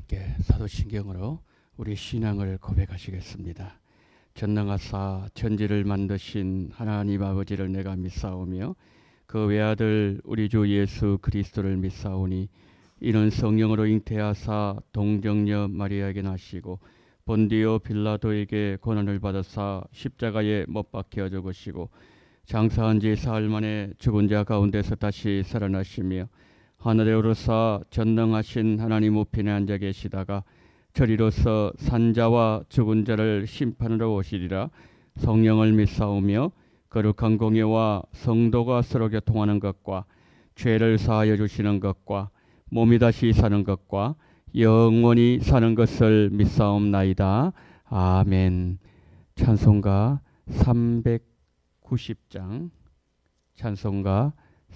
함께 사도신경으로 우리 신앙을 고백하시겠습니다. 전능하사 천지를 만드신 하나님 아버지를 내가 믿사오며 그 외아들 우리 주 예수 그리스도를 믿사오니 이는 성령으로 잉태하사 동정녀 마리아에게 나시고 본디오 빌라도에게 고난을 받으사 십자가에 못 박혀 죽으시고 장사한 지 사흘 만에 죽은 자 가운데서 다시 살아나시며 하늘에 오르사 전능하신 하나님 우편에 앉아 계시다가 저리로서 산자와 죽은 자를 심판으로 오시리라. 성령을 믿사오며 거룩한 공예와 성도가 서로 교통하는 것과 죄를 사하여 주시는 것과 몸이 다시 사는 것과 영원히 사는 것을 믿사옵나이다. 아멘. 찬송가 390장 찬송가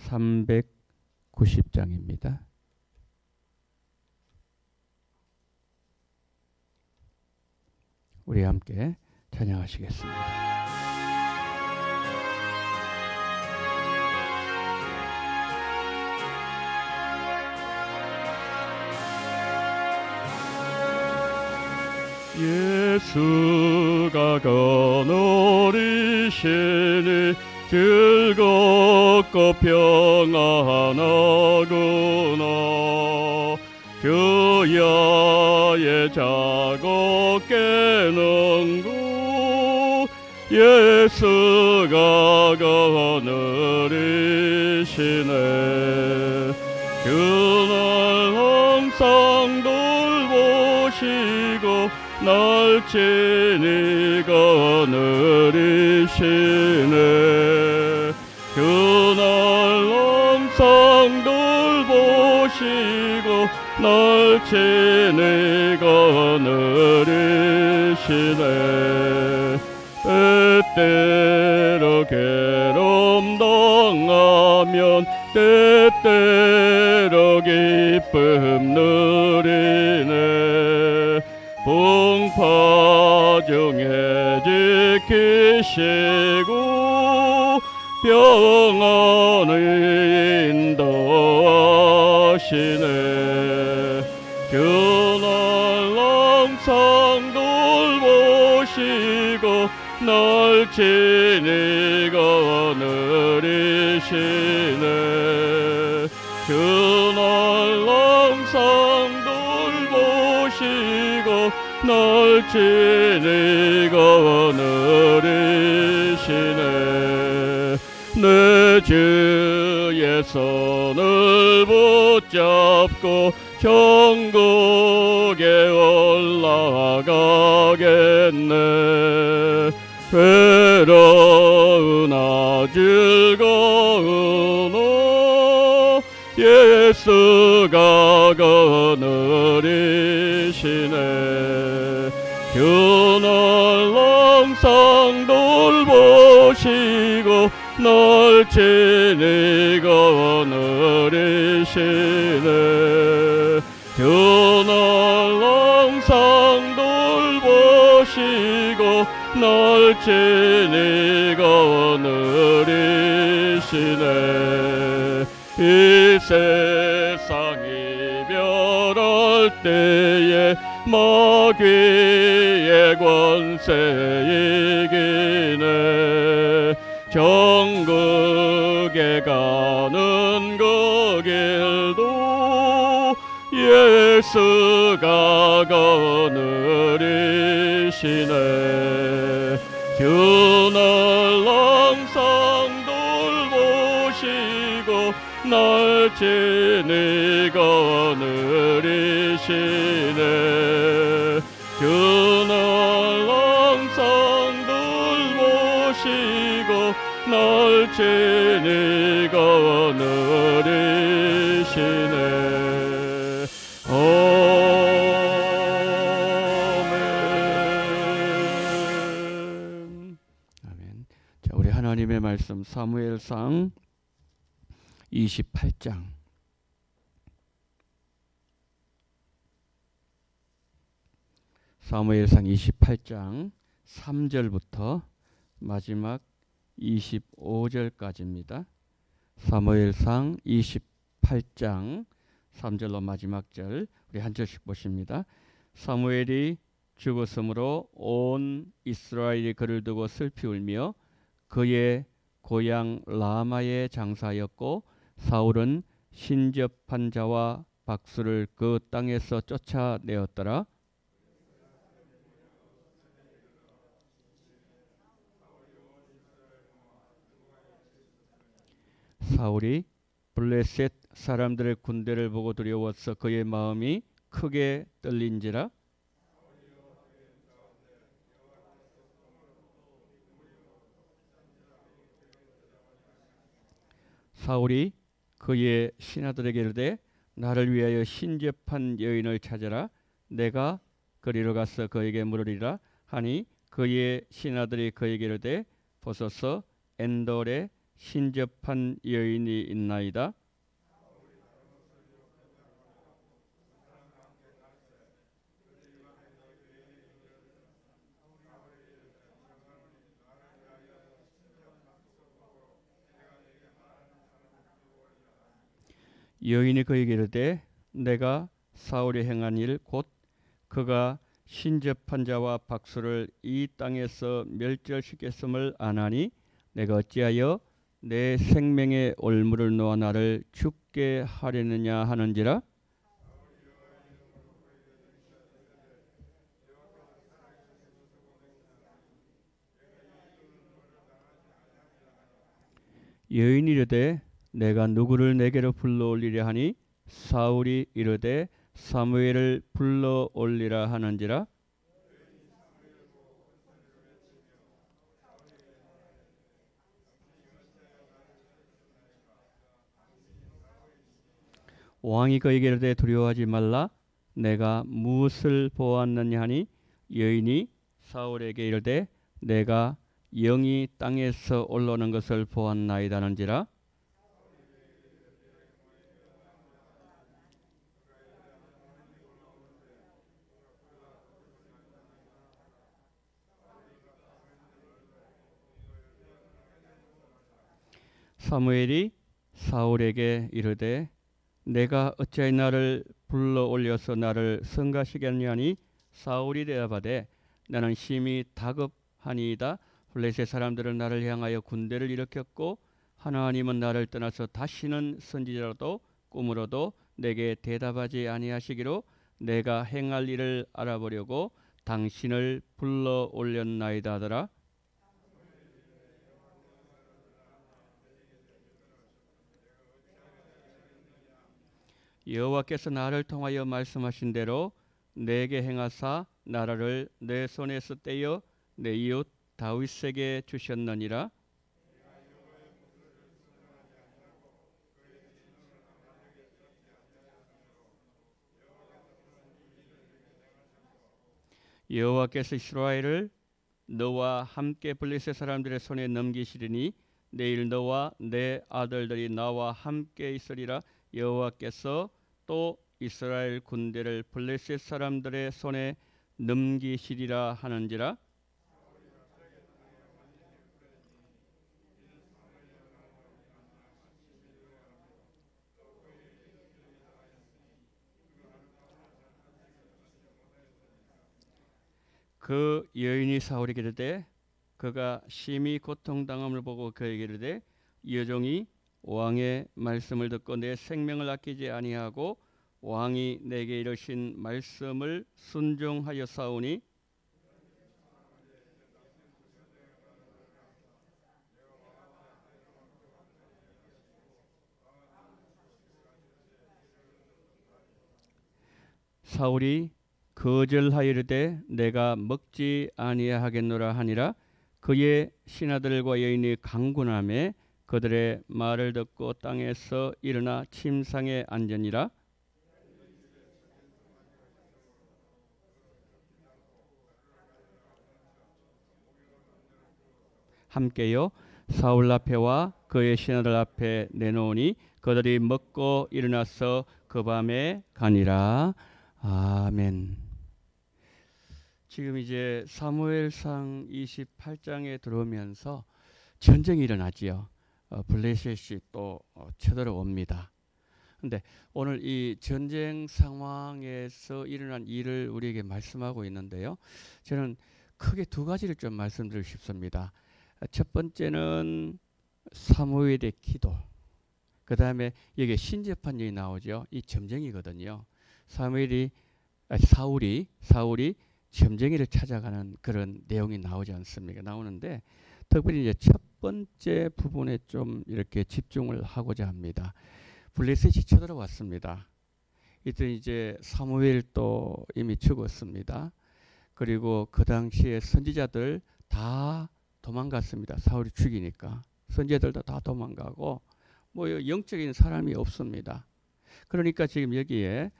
390장입니다. 우리 함께 찬양하시겠습니다. 예수가 거느리시니 즐겁고 평안하구나. 주야의 자고 깨는구 예수가 거느리시네. 그날 항상 돌보시고 날 친히 거느리시네. 그날 항상 돌보시고 날 친히 거느리시네. 때때로 괴로움 당하면 때때로 기쁨 누리네. 풍파 중에 지키시고 평안을 인도하시네. 그날 항상 돌보시고 날 친히 거느리시네. 그날 항상 돌보시고 날 친히 거느리시네. 내 주의 손을 붙잡고 천국에 올라가겠네. 괴로우나 즐거우나 예수가 거느리시네. 그날 항상 돌보시고 날 친히 거느리시네. 그날 항상 돌보시고 날 친히 거느리시네. 이 세상 이별할 때에 마귀의 권세 이기네. 천국에 가는 그 길도 예수가 거느리시네. 그날 항상 돌보시고 날 친히 거느리시네. 그날 항상 돌보시고 날 친히 거느리시네. 아멘. 아멘. 자, 우리 하나님의 말씀 사무엘상 28장 사무엘상 28장 3절부터 마지막 25절까지입니다. 사무엘상 28장 3절로 마지막 절 우리 한 절씩 보십니다. 사무엘이 죽었으므로 온 이스라엘이 그를 두고 슬피 울며 그의 고향 라마에 장사하였고 사울은 신접한 자와 박수를 그 땅에서 쫓아내었더라. 사울이 블레셋 사람들의 군대를 보고 두려워서 그의 마음이 크게 떨린지라. 사울이 그의 신하들에게 이르되 나를 위하여 신접한 여인을 찾아라. 내가 그리로 가서 그에게 물으리라 하니 그의 신하들이 그에게 이르되 보소서 엔돌에 신접한 여인이 있나이다. 여인이 그에게 이르되 내가 사울이 행한 일 곧 그가 신접한 자와 박수를 이 땅에서 멸절시켰음을 아나니 내가 어찌하여 내 생명의 올무를 놓아 나를 죽게 하려느냐 하는지라. 여인이 이르되 내가 누구를 내게로 불러올리려 하니 사울이 이르되 사무엘을 불러올리라 하는지라. 왕이 그에게 이르되 두려워하지 말라. 내가 무엇을 보았느냐 하니 여인이 사울에게 이르되 내가 영이 땅에서 올라오는 것을 보았나이다 하는지라. 사무엘이 사울에게 이르되 내가 어찌하여 나를 불러 올려서 나를 성가시겠냐 하니 사울이 대답하되 나는 심히 다급하니이다. 블레셋 사람들은 나를 향하여 군대를 일으켰고 하나님은 나를 떠나서 다시는 선지자로도 꿈으로도 내게 대답하지 아니하시기로 내가 행할 일을 알아보려고 당신을 불러 올렸나이다 하더라. 여호와께서 나를 통하여 말씀하신 대로 내게 행하사 나라를 내 손에서 떼어 내 이웃 다윗에게 주셨느니라. 여호와께서 이스라엘을 너와 함께 블레셋 사람들의 손에 넘기시리니 내일 너와 내 아들들이 나와 함께 있으리라. 여호와께서 또 이스라엘 군대를 블레셋 사람들의 손에 넘기시리라 하는지라. 그 여인이 사울에게 이르되 그가 심히 고통당함을 보고 그에게 이르되 여종이 왕의 말씀을 듣고 내 생명을 아끼지 아니하고 왕이 내게 이르신 말씀을 순종하여 싸우니 사울이 거절하여 이르되 내가 먹지 아니하겠노라 하니라. 그의 신하들과 여인이 강군함에 그들의 말을 듣고 땅에서 일어나 침상에 앉으니라. 함께요 사울 앞에와 그의 신하들 앞에 내놓으니 그들이 먹고 일어나서 그 밤에 가니라. 아멘. 지금 이제 사무엘상 28장에 들어오면서 전쟁이 일어나지요. 블레셋이 또 쳐들어옵니다. 근데 오늘 이 전쟁 상황에서 일어난 일을 우리에게 말씀하고 있는데요. 저는 크게 두 가지를 좀 말씀드리고 싶습니다. 첫 번째는 사무엘의 기도. 그 다음에 여기 신재판 얘기 나오죠. 이 점쟁이거든요. 사울이 점쟁이를 찾아가는 그런 내용이 나오지 않습니까? 나오는데 특별히 이제 첫 번째 부분에 좀 이렇게 집중을 하고자 합니다. 블레셋이 쳐들어왔습니다. 이때 이제 사무엘도 이미 죽었습니다. 그리고 그 당시에 선지자들 다 도망갔습니다. 사울이 죽이니까 선지자들도 다 도망가고 뭐 영적인 사람이 없습니다. 그러니까 지금 여기에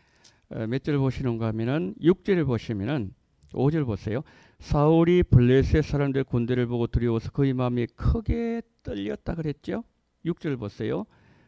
몇 절 보시는가 하면은 6절을 보시면은 5절 보세요. 사울이 블레셋 사람들 군대를 보고 두려워서 그의 마음이 크게 떨렸다 그랬죠. 6절 보세요.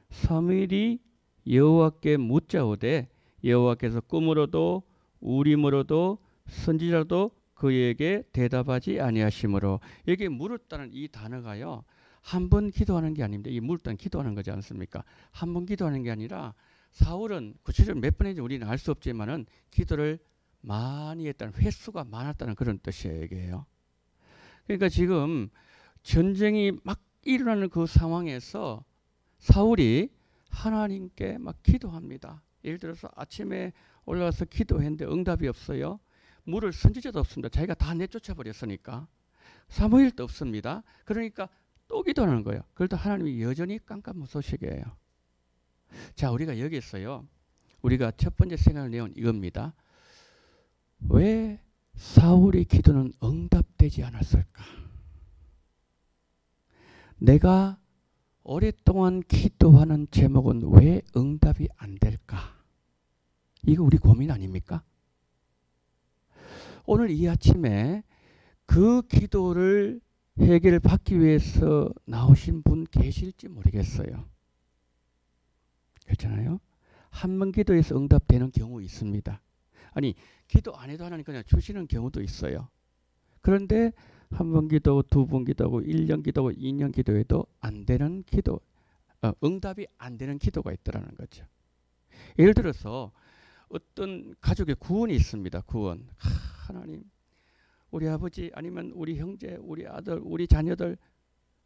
사무엘이 여호와께 묻자오되 여호와께서 꿈으로도 우림으로도 선지자도 그에게 대답하지 아니하시므로, 여기 물었다는 이 단어가요, 한 번 기도하는 게 아닙니다. 이 물었다는 기도하는 거지 않습니까? 한 번 기도하는 게 아니라 사울은 구체적으로 몇 번 했는지 우리는 알 수 없지만은 기도를 많이 했다는, 횟수가 많았다는 그런 뜻이에요. 이게요. 그러니까 지금 전쟁이 막 일어나는 그 상황에서 사울이 하나님께 막 기도합니다. 예를 들어서 아침에 올라가서 기도했는데 응답이 없어요. 물을 선지자도 없습니다. 자기가 다 내쫓아 버렸으니까. 사무엘도 없습니다. 그러니까 또 기도하는 거예요. 그래도 하나님이 여전히 깜깜무소식이에요. 자, 우리가 여기서요, 우리가 첫 번째 생각할 내용은 이겁니다. 왜 사울의 기도는 응답되지 않았을까? 내가 오랫동안 기도하는 제목은 왜 응답이 안 될까? 이거 우리 고민 아닙니까? 오늘 이 아침에 그 기도를 해결받기 위해서 나오신 분 계실지 모르겠어요. 그렇잖아요. 한 번 기도해서 응답되는 경우 있습니다. 아니, 기도 안 해도 하나님 그냥 주시는 경우도 있어요. 그런데 한 번 기도, 두 번 기도하고 1년 기도하고 2년 기도해도 안 되는 기도, 응답이 안 되는 기도가 있더라는 거죠. 예를 들어서 어떤 가족의 구원이 있습니다. 구원. 하나님, 우리 아버지 아니면 우리 형제, 우리 아들, 우리 자녀들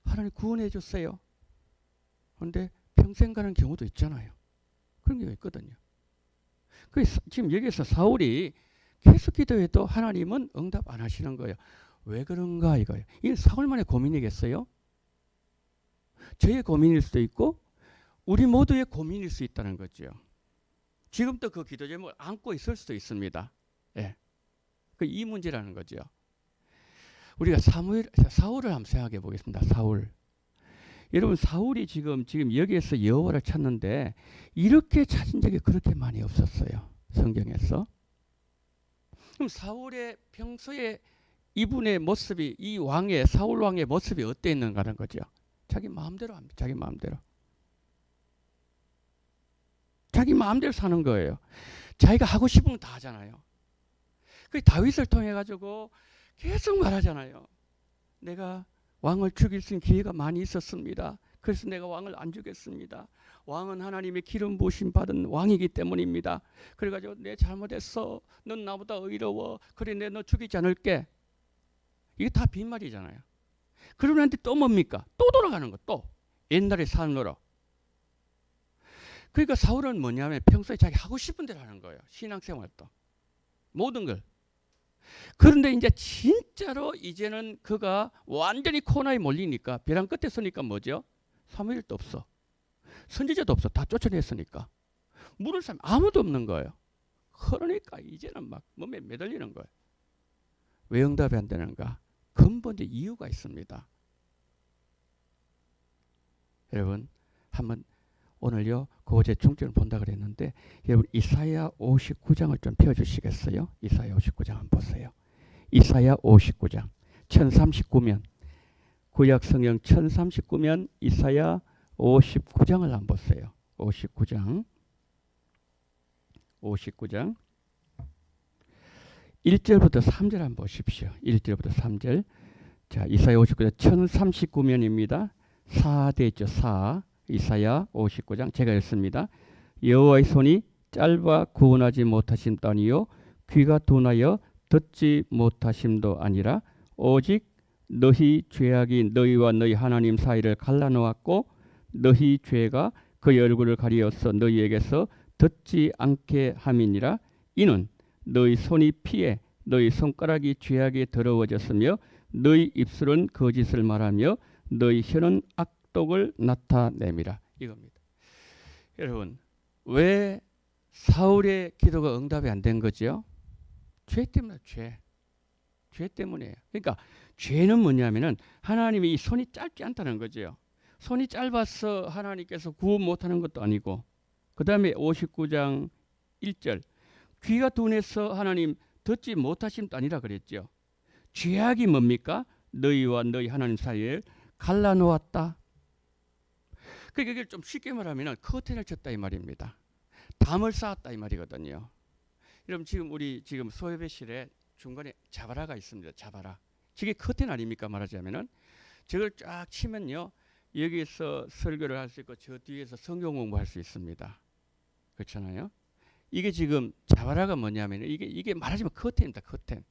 하나님 구원해 주세요. 그런데 평생 가는 경우도 있잖아요. 그런 경우가 있거든요. 지금 여기서 사울이 계속 기도해도 하나님은 응답 안 하시는 거예요. 왜 그런가 이거예요. 이게 사울만의 고민이겠어요? 저의 고민일 수도 있고 우리 모두의 고민일 수 있다는 거죠. 지금도 그 기도 제목을 안고 있을 수도 있습니다. 예. 이 문제라는 거죠. 우리가 사울을 한번 생각해 보겠습니다. 사울. 여러분, 사울이 지금 여기에서 여호와를 찾는데 이렇게 찾은 적이 그렇게 많이 없었어요. 성경에서. 그럼 사울의 평소에 이분의 모습이, 이 왕의, 사울 왕의 모습이 어땠는가 하는 거죠. 자기 마음대로 합니다. 자기 마음대로. 자기 마음대로 사는 거예요. 자기가 하고 싶은 건 다 하잖아요. 그 다윗을 통해 가지고 계속 말하잖아요. 내가 왕을 죽일 수 있는 기회가 많이 있었습니다. 그래서 내가 왕을 안 죽였습니다. 왕은 하나님의 기름 부으심 받은 왕이기 때문입니다. 그래가지고 내 잘못했어. 넌 나보다 의로워. 그래 내 너 죽이지 않을게. 이게 다 빈말이잖아요. 그러는데 또 뭡니까? 또 돌아가는 거. 또 옛날의 삶으로. 그러니까 사울은 뭐냐면 평소에 자기 하고 싶은 대로 하는 거예요. 신앙생활도. 모든 걸. 그런데 이제 진짜로 이제는 그가 완전히 코너에 몰리니까, 벼랑 끝에 서니까 뭐죠? 사무엘도 없어. 선지자도 없어. 다 쫓아냈으니까. 물을 사람 아무도 없는 거예요. 그러니까 이제는 막 몸에 매달리는 거예요. 왜 응답이 안 되는가? 근본적 이유가 있습니다. 여러분, 한번 오늘요, 그것의 중점을 본다 그랬는데, 여러분 이사야 59장을 좀 펴주시겠어요? 이사야 59장 한번 보세요. 이사야 59장 1039면, 구약 성경 1039면 이사야 59장을 한번 보세요. 59장 1절부터 3절 한번 보십시오. 1절부터 3절. 자, 이사야 59장 1039면입니다. 4대 있죠. 4. 이사야 59장 제가 읽습니다. 여호와의 손이 짧아 구원하지 못하심도 아니요 귀가 둔하여 듣지 못하심도 아니라 오직 너희 죄악이 너희와 너희 하나님 사이를 갈라놓았고 너희 죄가 그의 얼굴을 가리어서 너희에게서 듣지 않게 함이니라. 이는 너희 손이 피해 너희 손가락이 죄악에 더러워졌으며 너희 입술은 거짓을 말하며 너희 혀는 악독을 나타내미라. 이겁니다. 여러분, 왜 사울의 기도가 응답이 안 된 거죠? 죄 때문에 죄 때문이에요. 그러니까 죄는 뭐냐면은 하나님이 이 손이 짧지 않다는 거죠. 손이 짧아서 하나님께서 구원 못하는 것도 아니고, 그 다음에 59장 1절 귀가 둔해서 하나님 듣지 못하심도 아니라 그랬죠. 죄악이 뭡니까? 너희와 너희 하나님 사이에 갈라놓았다. 그러니까 이걸 좀 쉽게 말하면 커튼을 쳤다 이 말입니다. 담을 쌓았다 이 말이거든요. 여러분 지금 우리 지금 소예배실에 중간에 자바라가 있습니다. 자바라. 저게 커튼 아닙니까? 말하자면은 저걸 쫙 치면요. 여기서 설교를 할 수 있고 저 뒤에서 성경 공부할 수 있습니다. 그렇잖아요. 이게 지금 자바라가 뭐냐면 이게 말하자면 커튼입니다. 커튼.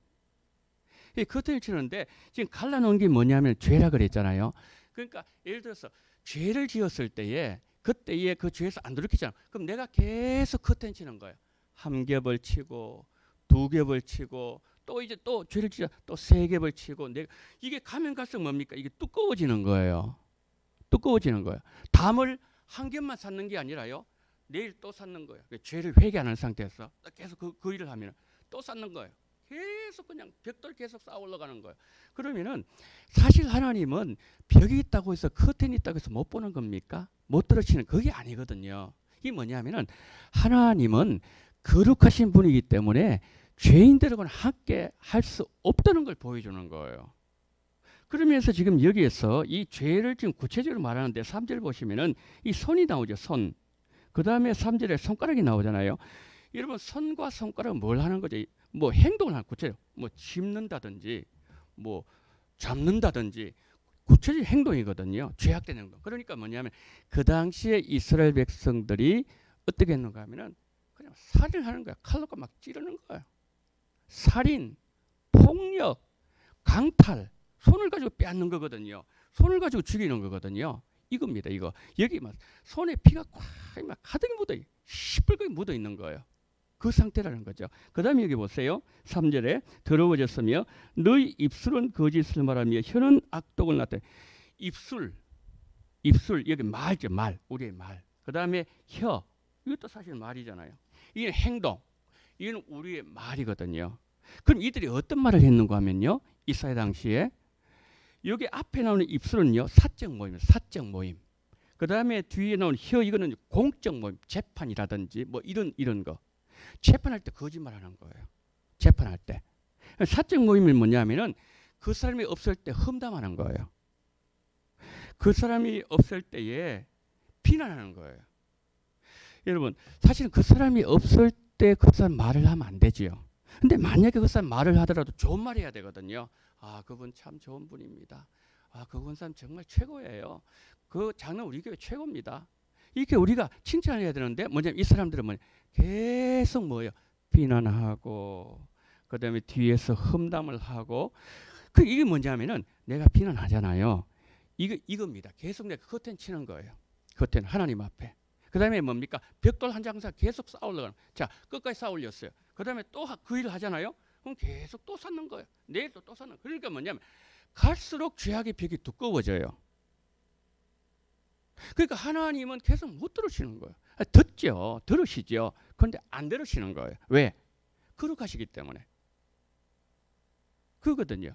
이 커튼을 치는데 지금 갈라놓은 게 뭐냐면 죄라 그랬잖아요. 그러니까 예를 들어서 죄를 지었을 때에 그때에 그 죄에서 안 돌이키잖아. 그럼 내가 계속 커튼 치는 거예요. 한 겹을 치고 두 겹을 치고 또 이제 또 죄를 지자 또 세 겹을 치고 내가 이게 가면 갈수록 뭡니까? 이게 두꺼워지는 거예요. 두꺼워지는 거예요. 담을 한 겹만 쌓는 게 아니라요. 내일 또 쌓는 거예요. 죄를 회개하는 상태에서 계속 그 일을 하면 또 쌓는 거예요. 계속 그냥 벽돌 계속 쌓아 올라가는 거예요. 그러면은 사실 하나님은 벽이 있다고 해서 커튼이 있다고 해서 못 보는 겁니까? 못 들으시는 그게 아니거든요. 이게 뭐냐면은 하나님은 거룩하신 분이기 때문에 죄인들하고는 함께 할 수 없다는 걸 보여주는 거예요. 그러면서 지금 여기에서 이 죄를 지금 구체적으로 말하는데 3절 보시면은 이 손이 나오죠. 손. 그 다음에 3절에 손가락이 나오잖아요. 여러분 손과 손가락은 뭘 하는 거죠? 뭐 행동을 하는 구체적 뭐 짚는다든지 뭐 잡는다든지 구체적 행동이거든요. 죄악된 행동. 그러니까 뭐냐면 그 당시에 이스라엘 백성들이 어떻게 했는가 하면은 그냥 살인을 하는 거야. 칼로 막 찌르는 거야. 살인, 폭력, 강탈, 손을 가지고 빼앗는 거거든요. 손을 가지고 죽이는 거거든요. 이겁니다. 이거 여기 막 손에 피가 막 가득 묻어 시뻘겋게 묻어 있는 거예요. 그 상태라는 거죠. 그 다음에 여기 보세요. 3절에 더러워졌으며 너희 입술은 거짓을 말하며 혀는 악독을 나타내. 입술 여기 말죠. 말 우리의 말. 그 다음에 혀 이것도 사실 말이잖아요. 이게 행동 이건 우리의 말이거든요. 그럼 이들이 어떤 말을 했는가 하면요. 이사야 당시에 여기 앞에 나오는 입술은요. 사적 모임. 그 다음에 뒤에 나오는 혀 이거는 공적 모임. 재판이라든지 뭐 이런 거. 재판할 때 거짓말하는 거예요. 재판할 때. 사적 모임이 뭐냐면은 그 사람이 없을 때 험담하는 거예요. 그 사람이 없을 때에 비난하는 거예요. 여러분 사실은 그 사람이 없을 때 그 사람 말을 하면 안 되지요. 근데 만약에 그 사람 말을 하더라도 좋은 말 해야 되거든요. 아 그분 참 좋은 분입니다. 아 그분 사람 정말 최고예요. 그 장로 우리 교회 최고입니다. 이렇게 우리가 칭찬해야 되는데 뭐냐면 이 사람들은 뭐냐 계속 뭐예요? 비난하고 그 다음에 뒤에서 험담을 하고 그 이게 뭐냐면은 내가 비난하잖아요. 이겁니다. 계속 내가 커튼 치는 거예요. 커튼 하나님 앞에. 그 다음에 뭡니까? 벽돌 한 장사 계속 쌓아 올라가는. 자 끝까지 쌓아 올렸어요. 그 다음에 또 그 일을 하잖아요. 그럼 계속 또 쌓는 거예요. 내일 또 쌓는. 그러니까 뭐냐면 갈수록 죄악의 벽이 두꺼워져요. 그러니까 하나님은 계속 못 들으시는 거예요. 듣죠. 들으시죠. 그런데 안 들으시는 거예요. 왜? 거룩하시기 때문에. 그거거든요.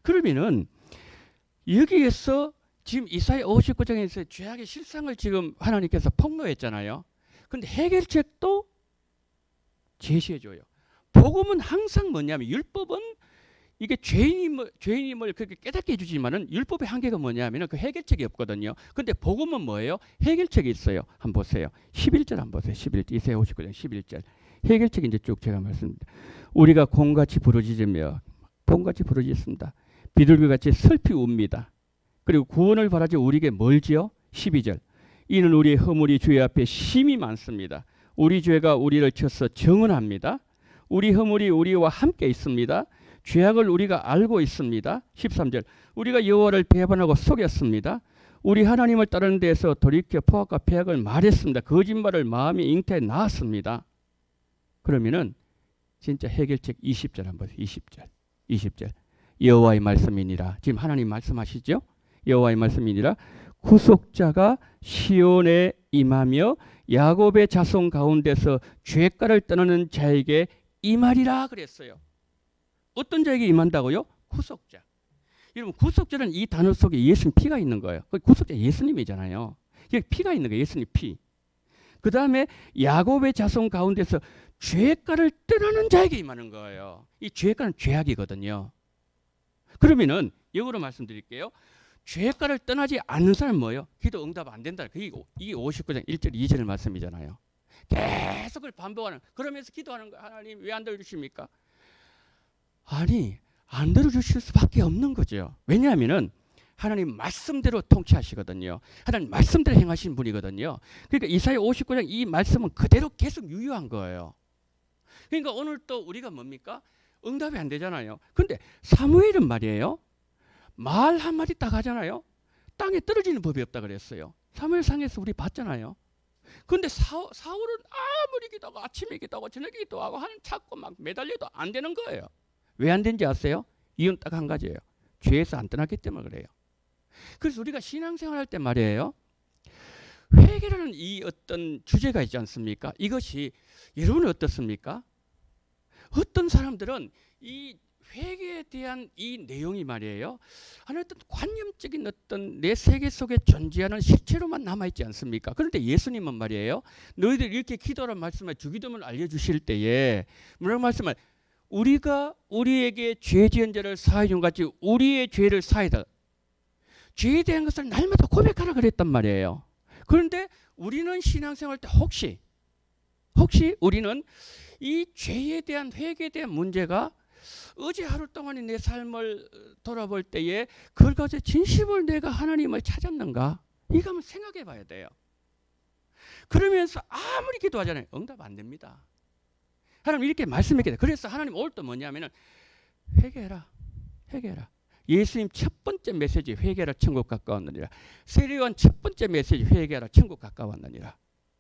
그러면은 여기에서 지금 이사야 59장에서 죄악의 실상을 지금 하나님께서 폭로했잖아요. 그런데 해결책도 제시해줘요. 복음은 항상 뭐냐면 율법은 이게 죄인임을 그렇게 깨닫게 해주지만은 율법의 한계가 뭐냐면은 그 해결책이 없거든요. 근데 복음은 뭐예요? 해결책이 있어요. 한번 보세요. 11절 한번 보세요. 11절 이사야 59장 11절 해결책이 이제 쭉 제가 말씀드립니다. 우리가 곰같이 부르짖으며 곰같이 부르짖습니다. 비둘기같이 슬피 웁니다. 그리고 구원을 바라지 우리에게 멀지요. 12절 이는 우리의 허물이 주의 앞에 심히 많습니다. 우리 죄가 우리를 쳐서 정언합니다. 우리 허물이 우리와 함께 있습니다. 죄악을 우리가 알고 있습니다. 13절 우리가 여호와를 배반하고 속였습니다. 우리 하나님을 따르는 데에서 돌이켜 포악과 패악을 말했습니다. 거짓말을 마음에 잉태해 낳았습니다. 그러면은 진짜 해결책 20절 한번 보세요. 20절 여호와의 말씀이니라. 지금 하나님 말씀하시죠? 여호와의 말씀이니라. 구속자가 시온에 임하며 야곱의 자손 가운데서 죄가를 떠나는 자에게 임하리라 그랬어요. 어떤 자에게 임한다고요? 구속자. 여러분 구속자는 이 단어 속에 예수님 피가 있는 거예요. 구속자 예수님이잖아요. 여기 피가 있는 거예요. 예수님 피. 그 다음에 야곱의 자손 가운데서 죄가를 떠나는 자에게 임하는 거예요. 이 죄가는 죄악이거든요. 그러면은 역으로 말씀드릴게요. 죄가를 떠나지 않는 사람은 뭐예요? 기도 응답 안 된다. 이게 59장 1절 2절 말씀이잖아요. 계속 그걸 반복하는. 그러면서 기도하는 거예요. 하나님 왜 안 들어주십니까? 아니 안 들어주실 수밖에 없는 거죠. 왜냐하면은 하나님 말씀대로 통치하시거든요. 하나님 말씀대로 행하신 분이거든요. 그러니까 이사야 59장 이 말씀은 그대로 계속 유효한 거예요. 그러니까 오늘 또 우리가 뭡니까? 응답이 안 되잖아요. 근데 사무엘은 말이에요. 말 한마디 딱 하잖아요. 땅에 떨어지는 법이 없다 그랬어요. 사무엘상에서 우리 봤잖아요. 근데 사울은 아무리 기도하고 아침에 기도하고 저녁에 기도하고 찾고 막 매달려도 안 되는 거예요. 왜 안 되는지 아세요? 이유는 딱 한 가지예요. 죄에서 안 떠났기 때문에 그래요. 그래서 우리가 신앙생활 할 때 말이에요. 회개라는 이 어떤 주제가 있지 않습니까? 이것이 여러분은 어떻습니까? 어떤 사람들은 이 회개에 대한 이 내용이 말이에요. 하나의 어떤 관념적인 어떤 내 세계 속에 존재하는 실체로만 남아있지 않습니까? 그런데 예수님은 말이에요. 너희들 이렇게 기도하는 말씀에 주기도문을 알려주실 때에 뭐라고 말씀을 우리가 우리에게 죄 지은 자를 사하여 준 같이 우리의 죄를 사하여다. 죄에 대한 것을 날마다 고백하라 그랬단 말이에요. 그런데 우리는 신앙생활 때 혹시 우리는 이 죄에 대한 회개에 대한 문제가 어제 하루 동안의 내 삶을 돌아볼 때에 그걸 가지고 진심으로 내가 하나님을 찾았는가? 이거 한번 생각해 봐야 돼요. 그러면서 아무리 기도하잖아요. 응답 안 됩니다. 하나님 이렇게 말씀했겠다. 그래서 하나님 오늘 또 뭐냐면은 회개해라. 예수님 첫 번째 메시지 회개하라 천국 가까웠느니라. 세례요한 첫 번째 메시지 회개하라 천국 가까웠느니라.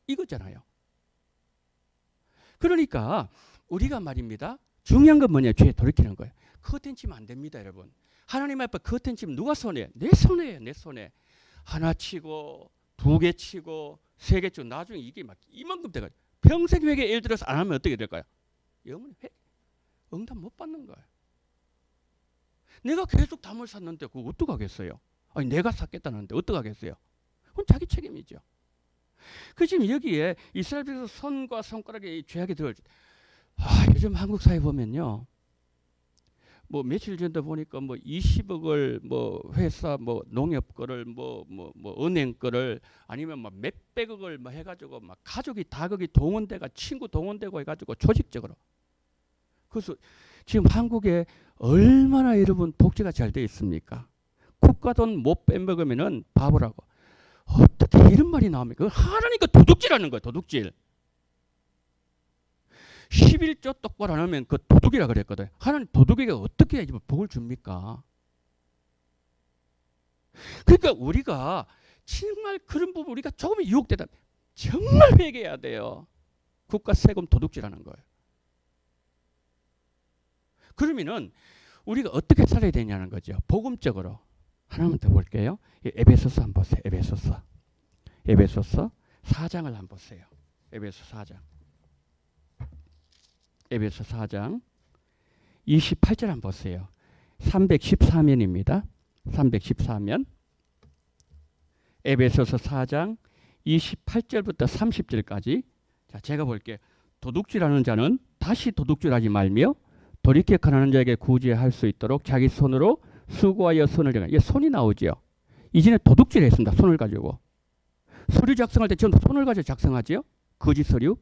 이거잖아요. 그러니까 우리가 말입니다. 중요한 건 뭐냐? 죄에 돌이키는 거예요. 커튼 치면 안 됩니다, 여러분. 하나님 앞에 커튼 치면 누가 손해요? 내 손해예요, 내 손해. 하나 치고 2개 치고 3개 치고 나중에 이게 막 이만큼 돼가지고 평생 회개 예를 들어서 안 하면 어떻게 될까요? 영원히 응답 못 받는 거예요. 내가 계속 담을 샀는데 그거 어떡하겠어요? 아니 내가 샀겠다는데 어떡하겠어요? 그건 자기 책임이죠. 그 지금 여기에 이스라엘에서 손과 손가락에 죄악이 들어올 요즘 한국 사회 보면요. 뭐 며칠 전에 보니까 뭐 20억을 뭐 회사 뭐 농협 거를 뭐 은행 거를 아니면 막 몇백억을 뭐 해가지고 막 가족이 다 거기 동원돼가 친구 동원되고 해가지고 조직적으로. 그래서 지금 한국에 얼마나 여러분 복지가 잘 돼 있습니까? 국가 돈 못 빼먹으면은 바보라고. 어떻게 이런 말이 나옵니까? 하나니까 도둑질하는 거예요. 도둑질. 11조 똑바로 안 하면 그 도둑이라 그랬거든. 하나님 도둑에게 어떻게 해야지 복을 줍니까? 그러니까 우리가 정말 그런 부분 우리가 조금 유혹되다 정말 회개해야 돼요. 국가 세금 도둑질하는 거예요. 그러면은 우리가 어떻게 살아야 되냐는 거죠. 복음적으로. 하나만 더 볼게요. 에베소서 한번 보세요. 에베소서 4장을 한번 보세요. 에베소 4장 28절 한번 보세요. 314면입니다. 314면. 에베소서 4장 28절부터 30절까지. 자, 제가 볼게요. 도둑질하는 자는 다시 도둑질하지 말며 돌이켜 가난한 자에게 구제할 수 있도록 자기 손으로 수고하여 손을 대가. 이게 손이 나오죠. 이전에 도둑질했습니다. 손을 가지고. 서류 작성할 때 지금 손을 가지고 작성하죠. 거짓 서류.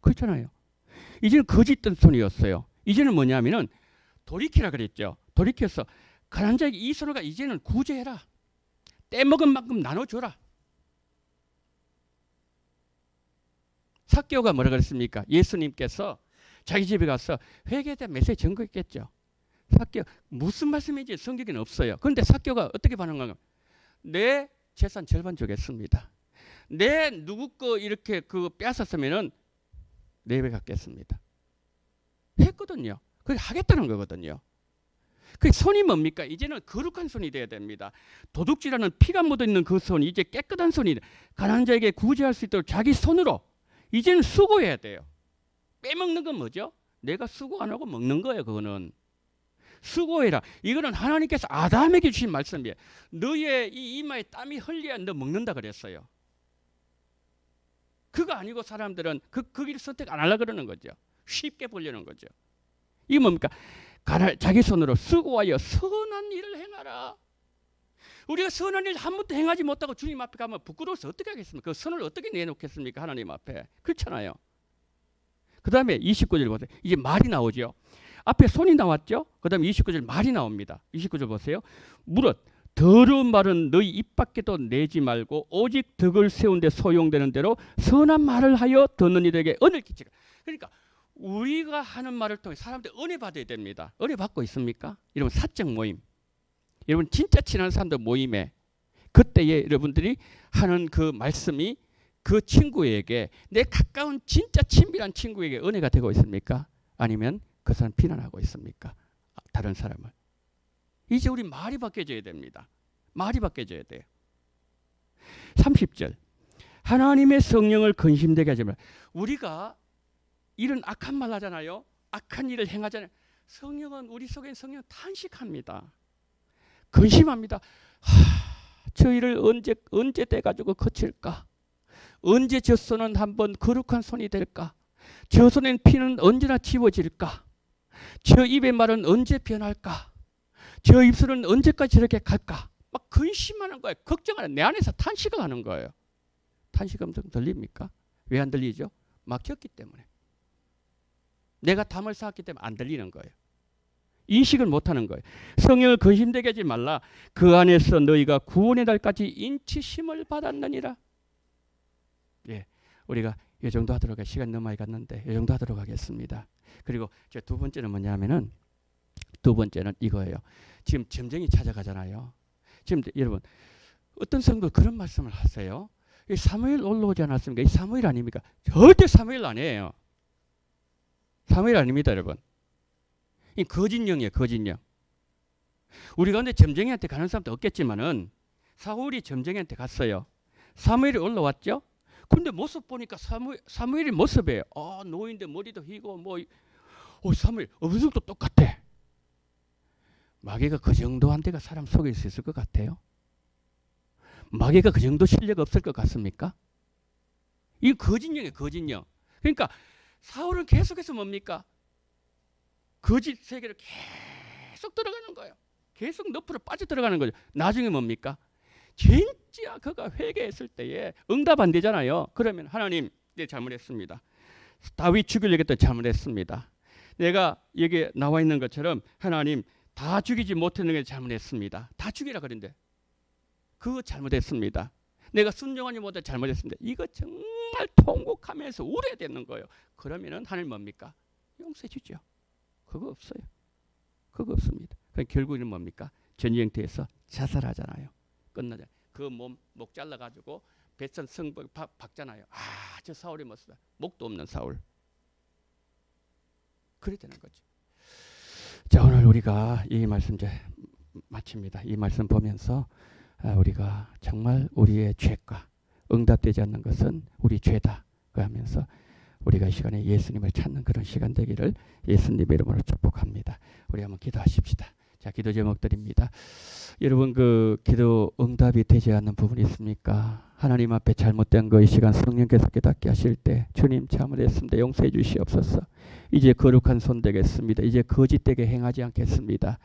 그렇잖아요. 이제는 거짓된 손이었어요. 이제는 뭐냐면은 돌이키라 그랬죠. 돌이켜서 가난한 자에게 이 손을 이제는 구제해라. 떼먹은 만큼 나눠줘라. 삭개오가 뭐라 그랬습니까? 예수님께서 자기 집에 가서 회개에 대한 메시지 전거했겠죠. 삭개오 무슨 말씀인지 성경에는 없어요. 그런데 삭개오가 어떻게 반응하는가? 내 재산 절반 주겠습니다. 내 누구 거 이렇게 그 빼앗았으면은 내 배 갚겠습니다. 했거든요. 그게 하겠다는 거거든요. 그 손이 뭡니까? 이제는 거룩한 손이 돼야 됩니다. 도둑질하는 피가 묻어있는 그 손이 이제 깨끗한 손이 가난한 자에게 구제할 수 있도록 자기 손으로 이제는 수고해야 돼요. 빼먹는 건 뭐죠? 내가 수고 안 하고 먹는 거예요. 그거는 수고해라. 이거는 하나님께서 아담에게 주신 말씀이에요. 너의 이 이마에 땀이 흘려야 너 먹는다 그랬어요. 그거 아니고 사람들은 그 길을 선택 안 하려고 그러는 거죠. 쉽게 보려는 거죠. 이게 뭡니까? 자기 손으로 수고하여 선한 일을 행하라. 우리가 선한 일 한 번도 행하지 못하고 주님 앞에 가면 부끄러워서 어떻게 하겠습니까? 그 선을 어떻게 내놓겠습니까? 하나님 앞에. 그렇잖아요. 그 다음에 29절 보세요. 이제 말이 나오죠. 앞에 손이 나왔죠. 그 다음에 29절 말이 나옵니다. 29절 보세요. 무릇 더러운 말은 너희 입 밖에도 내지 말고 오직 덕을 세운 데 소용되는 대로 선한 말을 하여 듣는 이들에게 은혜를 끼치라. 그러니까 우리가 하는 말을 통해 사람들이 은혜 받아야 됩니다. 은혜 받고 있습니까? 여러분 사적 모임, 여러분 진짜 친한 사람들 모임에 그때에 여러분들이 하는 그 말씀이 그 친구에게 내 가까운 진짜 친밀한 친구에게 은혜가 되고 있습니까? 아니면 그 사람 비난하고 있습니까? 다른 사람을. 이제 우리 말이 바뀌어져야 됩니다. 말이 바뀌어져야 돼요. 30절 하나님의 성령을 근심되게 하지 말라. 우리가 이런 악한 말 하잖아요. 악한 일을 행하잖아요. 성령은 우리 속에 성령 탄식합니다. 근심합니다. 저 일을 언제 돼가지고 거칠까? 언제 저 손은 한번 거룩한 손이 될까? 저 손엔 피는 언제나 지워질까? 저 입의 말은 언제 변할까? 저 입술은 언제까지 저렇게 갈까? 막 근심하는 거예요. 걱정하는 내 안에서 탄식을 하는 거예요. 탄식 음성 들립니까? 왜 안 들리죠? 막혔기 때문에. 내가 담을 쌓았기 때문에 안 들리는 거예요. 인식을 못하는 거예요. 성령을 근심되게 하지 말라. 그 안에서 너희가 구원의 날까지 인치심을 받았느니라. 예, 우리가 이 정도 하도록 시간 너무 많이 갔는데 이 정도 하도록 하겠습니다. 그리고 제 두 번째는 뭐냐면은 두 번째는 이거예요. 지금 점쟁이 찾아가잖아요. 지금 여러분 어떤 성도 그런 말씀을 하세요. 이 사무엘 올라오지 않았습니까? 이 사무엘 아닙니까? 절대 사무엘 아니에요. 사무엘 아닙니다, 여러분. 이 거짓령이에요, 거짓령. 우리 가운데 점쟁이한테 가는 사람도 없겠지만은 사울이 점쟁이한테 갔어요. 사무엘이 올라왔죠. 근데 모습 보니까 사무엘의 모습이에요. 노인데 머리도 휘고 사무엘 어느 정도 똑같아. 마귀가 그 정도 한 대가 사람 속일 수 있을 것 같아요? 마귀가 그 정도 실력 없을 것 같습니까? 이 거짓령이에요, 거짓령. 그러니까 사울은 계속해서 뭡니까? 거짓 세계를 계속 들어가는 거예요. 계속 늪으로 빠져들어가는 거죠. 나중에 뭡니까? 진짜 그가 회개했을 때에 응답 안 되잖아요. 그러면 하나님, 내 잘못했습니다. 다윗 죽이려고 했더니 잘못했습니다. 내가 여기 나와 있는 것처럼 하나님 다 죽이지 못했는 게 잘못했습니다. 다 죽이라 그랬는데 그거 잘못했습니다. 내가 순종하지 못해 잘못했습니다. 이거 정말 통곡하면서 울어야 되는 거예요. 그러면은 하나님 뭡니까? 용서해 주죠. 그거 없어요. 그거 없습니다. 결국에는 뭡니까? 전쟁터에서 자살하잖아요. 끝나자. 그 목 잘라가지고 뱃선 성벽 박잖아요. 저 사울의 모습. 목도 없는 사울. 그래야 되는 거죠. 자, 오늘 우리가 이 말씀 이제 마칩니다. 이 말씀 보면서 우리가 정말 우리의 죄가 응답되지 않는 것은 우리 죄다. 그 하면서 우리가 이 시간에 예수님을 찾는 그런 시간 되기를 예수님의 이름으로 축복합니다. 우리 한번 기도하십시다. 자, 기도 제목드립니다. 여러분 그 기도 응답이 되지 않는 부분이 있습니까? 하나님 앞에 잘못된 거 이 시간 성령께서 깨닫게 하실 때 주님 잘못했습니다. 용서해 주시옵소서. 이제 거룩한 손 되겠습니다. 이제 거짓되게 행하지 않겠습니다.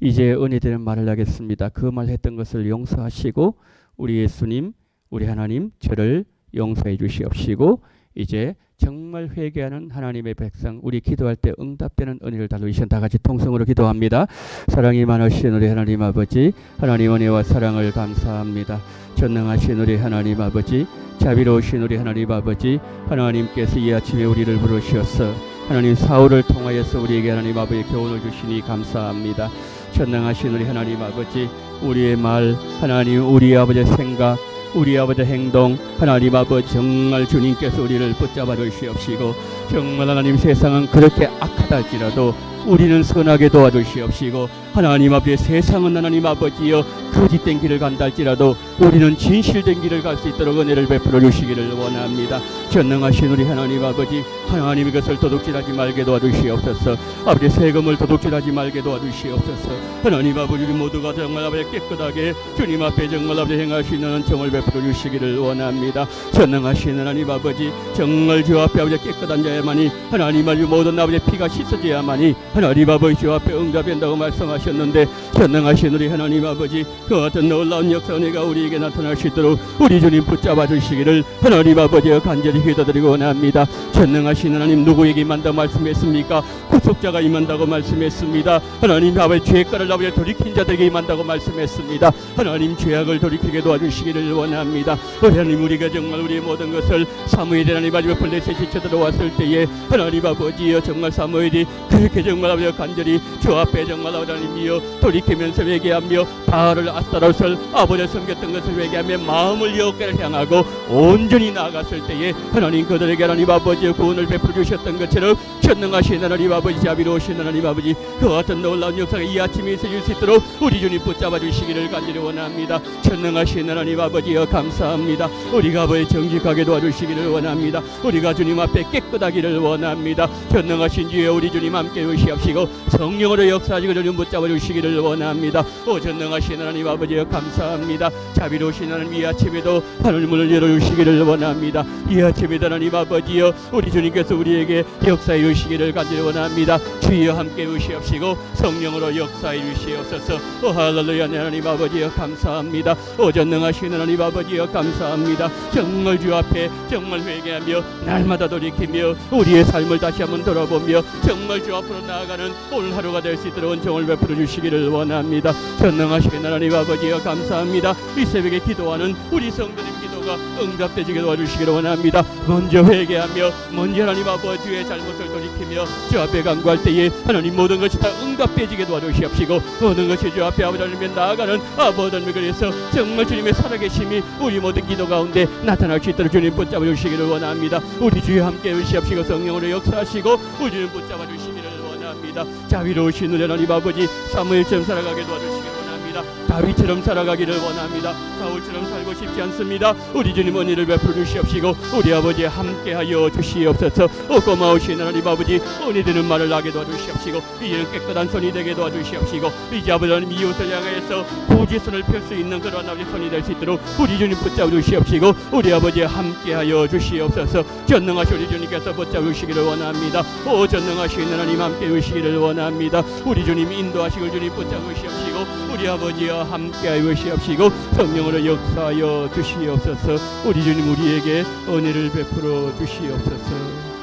이제 은혜 되는 말을 하겠습니다. 그 말 했던 것을 용서하시고 우리 예수님, 우리 하나님 저를 용서해 주시옵시고 이제 정말 회개하는 하나님의 백성, 우리 기도할 때 응답되는 은혜를 달라주시는 다 같이 통성으로 기도합니다. 사랑이 많으신 우리 하나님 아버지, 하나님 은혜와 사랑을 감사합니다. 전능하신 우리 하나님 아버지, 자비로우신 우리 하나님 아버지, 하나님께서 이 아침에 우리를 부르셔서 하나님 사울을 통하여서 우리에게 하나님 아버지의 교훈을 주시니 감사합니다. 전능하신 우리 하나님 아버지, 우리의 말, 하나님 우리 아버지의 생각, 우리 아버지의 행동, 하나님 아버지 정말 주님께서 우리를 붙잡아 주시옵시고, 정말 하나님 세상은 그렇게 악하다 할지라도 우리는 선하게 도와주시옵시고, 하나님 아버지 세상은 하나님 아버지여 거짓된 길을 간다 할지라도 우리는 진실된 길을 갈 수 있도록 은혜를 베풀어 주시기를 원합니다. 전능하신 우리 하나님 아버지, 하나님 이것을 도둑질하지 말게 도와주시옵소서. 아버지 세금을 도둑질하지 말게 도와주시옵소서. 하나님 아버지 우리 모두가 정말 아버지 깨끗하게 주님 앞에 정말 아버지 행할 수 있는 은총을 베풀어 주시기를 원합니다. 전능하신 하나님 아버지, 정말 주 앞에 아버지 깨끗한 자야만이 하나님 아버지 모든 아버지 피가 씻어져야만이 하나님 아버지 주 앞에 응답된다고 말씀하셨는데, 전능하신 우리 하나님 아버지, 그 같은 놀라운 역사 은혜가 우리에게 나타날 수 있도록 우리 주님 붙잡아 주시기를 하나님 아버지여 간절히 기도드리고 원합니다. 전능하신 하나님, 누구에게 임한다고 말씀했습니까? 구속자가 임한다고 말씀했습니다. 하나님 아버지 죄가를 아버지 돌이킨 자들에게 임한다고 말씀했습니다. 하나님 죄악을 돌이키게 도와주시기를 원합니다. 하나님 우리가 정말 우리의 모든 것을 사무엘이 하나님 아버지 블레셋이 쳐들어왔을 때에 하나님 아버지여 정말 사무엘이 그렇게 정말 아버지 간절히 주 앞에 정말 하나님이여 돌이키면서 회개하며 바알을 아스타롯을 아버지 섬겼던 것을 회개하며 마음을 여호와를 향하고 온전히 나아갔을 때에 하나님 그들에게 하나님 아버지의 구원을 베풀어 주셨던 것처럼 전능하신 하나님 아버지, 자비로우신 하나님 아버지, 그 같은 놀라운 역사가 이 아침에 있어질 수 있도록 우리 주님 붙잡아 주시기를 간절히 원합니다. 전능하신 하나님 아버지여 감사합니다. 우리가 아버지 정직하게 도와주시기를 원합니다. 우리가 주님 앞에 깨끗하기를 원합니다. 전능하신 주여 우리 주님 함께 오시옵시고 성령으로 역사하시고 주님 붙잡아 주시기를 원합니다. 오 전능하신 하나님 아버지여 감사합니다. 자비로우신 하나님 이 아침에도 하늘문을 열어주시기를 원합니다. 이 아침에도 하나님 아버지여 우리 주님께서 우리에게 역사해 주시기를 간절히 원합니다. 주여 함께 오시옵시고 성령으로 역사해 주시옵소서. 오 할렐루야. 하나님 아버지여 감사합니다. 오 전능하신 하나님 아버지여 감사합니다. 정말 주 앞에 정말 회개하며 날마다 돌이키며 우리의 삶을 다시 한번 돌아보며 정말 주 앞으로 나아가는 오늘 하루가 될 수 있도록 은총을 베풀어 주시기를 원합니다. 전능하신 하나님 아버지여 감사합니다. 이 새벽에 기도하는 우리 성도님 기도가 응답되지게 도와주시기를 원합니다. 먼저 회개하며 먼저 하나님 아버지의 잘못을 돌이키며 주 앞에 간구할 때에 하나님 모든 것이 다 응답되지게 도와주시옵시고, 모든 것이 주 앞에 아버지 하나님께 나아가는 아버지 하나님, 그래서 정말 주님의 살아계심이 우리 모든 기도 가운데 나타날 수 있도록 주님 붙잡아 주시기를 원합니다. 우리 주여 함께 오시옵시고 성령으로 역사하시고 우리 주님 붙잡아 주시기를 원합니다. 자비로우신 우리 하나님 아버지, 사무엘처럼 살아가게 도와주시기를 원합니다. 다윗처럼 살아가기를 원합니다. 사울처럼 살고 싶지 않습니다. 우리 주님 은혜를 베풀어 주시옵시고 우리 아버지 함께하여 주시옵소서. 고마우신 하나님 아버지, 은혜 되는 말을 하게 도와주시옵시고 이제는 깨끗한 손이 되게 도와주시옵시고 이제 아버지 하나님 이웃을 향하여서 굳이 손을 펼 수 있는 그런 아버지 손이 될 수 있도록 우리 주님 붙잡아 주시옵시고 우리 아버지 함께하여 주시옵소서. 전능하신 우리 주님께서 붙잡아 주시기를 원합니다. 오 전능하신 하나님 함께 주시기를 원합니다. 우리 주님 인도하시고 주님 붙잡아 주시옵시고 우리 아버지와 함께하여 주시옵시고 성령으로 역사하여 주시옵소서. 우리 주님 우리에게 은혜를 베풀어 주시옵소서.